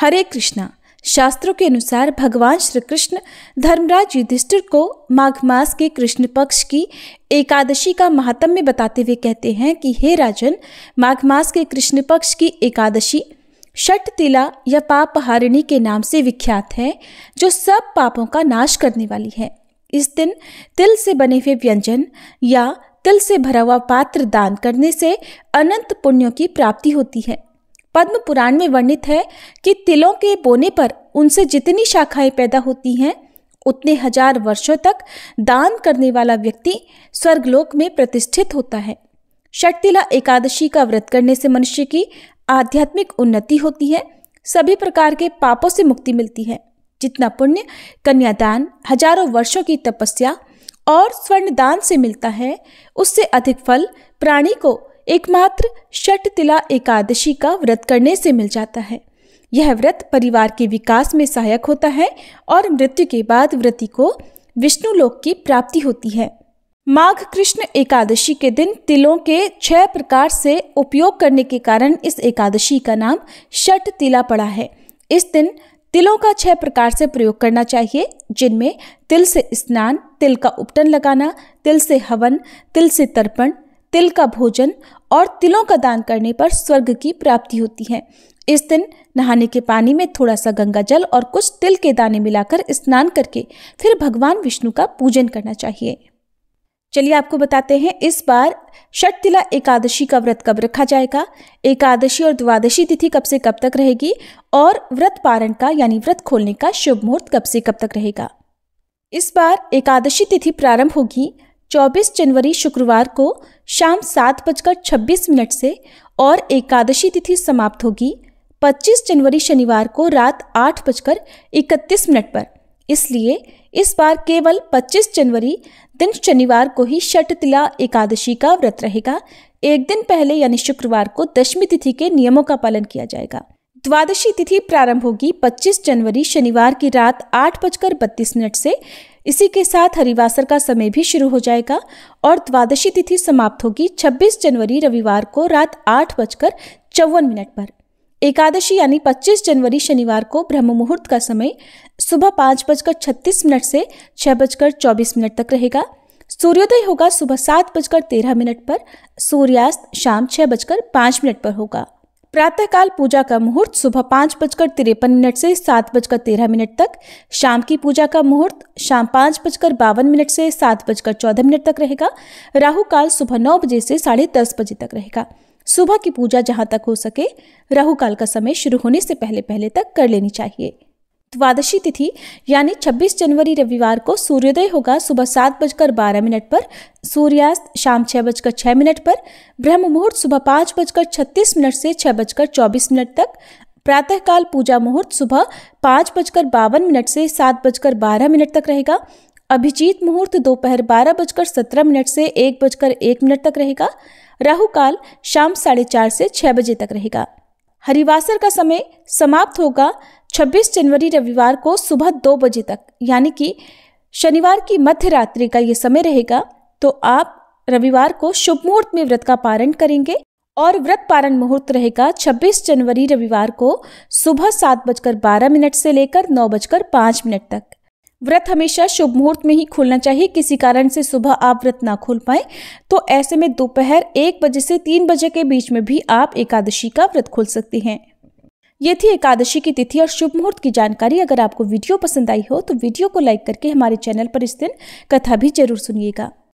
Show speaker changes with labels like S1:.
S1: हरे कृष्णा। शास्त्रों के अनुसार भगवान श्री कृष्ण धर्मराज युधिष्ठिर को माघ मास के कृष्ण पक्ष की एकादशी का महात्म्य बताते हुए कहते हैं कि हे राजन, माघ मास के कृष्ण पक्ष की एकादशी षटतिला या पापहारिणी के नाम से विख्यात है, जो सब पापों का नाश करने वाली है। इस दिन तिल से बने हुए व्यंजन या तिल से भरा हुआ पात्र दान करने से अनंत पुण्यों की प्राप्ति होती है। पद्म पुराण में वर्णित है कि तिलों के बोने पर उनसे जितनी शाखाएं पैदा होती हैं, उतने 1000 वर्षों तक दान करने वाला व्यक्ति स्वर्गलोक में प्रतिष्ठित होता है। षटतिला एकादशी का व्रत करने से मनुष्य की आध्यात्मिक उन्नति होती है, सभी प्रकार के पापों से मुक्ति मिलती है। जितना पुण्य कन्यादान, हजारों वर्षों की तपस्या और स्वर्ण दान से मिलता है, उससे अधिक फल प्राणी को एकमात्र षटतिला एकादशी का व्रत करने से मिल जाता है। यह व्रत परिवार के विकास में सहायक होता है और मृत्यु के बाद व्रती को विष्णु लोक की प्राप्ति होती है। माघ कृष्ण एकादशी के दिन तिलों के 6 प्रकार से उपयोग करने के कारण इस एकादशी का नाम षटतिला पड़ा है। इस दिन तिलों का 6 प्रकार से प्रयोग करना चाहिए, जिनमें तिल से स्नान, तिल का उपटन लगाना, तिल से हवन, तिल से तर्पण, तिल का भोजन और तिलों का दान करने पर स्वर्ग की प्राप्ति होती है। इस दिन नहाने के पानी में थोड़ा सा गंगा जल और कुछ तिल के दाने मिलाकर स्नान करके फिर भगवान विष्णु का पूजन करना चाहिए। चलिए आपको बताते हैं इस बार षटतिला एकादशी का व्रत कब रखा जाएगा, एकादशी और द्वादशी तिथि कब से कब तक रहेगी और व्रत पारण का यानी व्रत खोलने का शुभ मुहूर्त कब से कब तक रहेगा। इस बार एकादशी तिथि प्रारंभ होगी 24 जनवरी शुक्रवार को शाम 7:26 से और एकादशी तिथि समाप्त होगी 25 जनवरी शनिवार को रात 8:31 पर। इसलिए इस बार केवल 25 जनवरी दिन शनिवार को ही षटतिला एकादशी का व्रत रहेगा। एक दिन पहले यानी शुक्रवार को दशमी तिथि के नियमों का पालन किया जाएगा। द्वादशी तिथि प्रारंभ होगी 25 जनवरी शनिवार की रात 8:32 से। इसी के साथ हरिवासर का समय भी शुरू हो जाएगा और द्वादशी तिथि समाप्त होगी 26 जनवरी रविवार को रात 8:54 पर। एकादशी यानी 25 जनवरी शनिवार को ब्रह्म मुहूर्त का समय सुबह 5:36 से 6:24 तक रहेगा। सूर्योदय होगा सुबह 7:13 पर, सूर्यास्त शाम 6:05 पर होगा। प्रातःकाल पूजा का मुहूर्त सुबह 5:53 से 7:13 तक, शाम की पूजा का मुहूर्त शाम 5:52 से 7:14 तक रहेगा। राहु काल सुबह 9 बजे से 10:30 बजे तक रहेगा। सुबह की पूजा जहां तक हो सके राहु काल का समय शुरू होने से पहले तक कर लेनी चाहिए। द्वादशी तिथि यानी 26 जनवरी रविवार को सूर्योदय होगा सुबह 7:12 पर, सूर्यास्त शाम 6:06 पर, ब्रह्म मुहूर्त सुबह 5:36 से 6:24 तक, प्रातःकाल पूजा मुहूर्त सुबह 5:52 से 7:12 तक रहेगा। अभिजीत मुहूर्त दोपहर 12:17 से 1:01 तक रहेगा। राहु काल शाम 4:30 से 6 बजे तक रहेगा। हरिवासर का समय समाप्त होगा 26 जनवरी रविवार को सुबह 2 बजे तक, यानी कि शनिवार की मध्य रात्रि का ये समय रहेगा। तो आप रविवार को शुभ मुहूर्त में व्रत का पारण करेंगे और व्रत पारण मुहूर्त रहेगा 26 जनवरी रविवार को सुबह 7:12 से लेकर 9:05 तक। व्रत हमेशा शुभ मुहूर्त में ही खोलना चाहिए। किसी कारण से सुबह आप व्रत ना खोल पाए तो ऐसे में दोपहर 1 बजे से 3 बजे के बीच में भी आप एकादशी का व्रत खोल सकते हैं। ये थी एकादशी की तिथि और शुभ मुहूर्त की जानकारी। अगर आपको वीडियो पसंद आई हो तो वीडियो को लाइक करके हमारे चैनल पर इस दिन कथा भी जरूर सुनिएगा।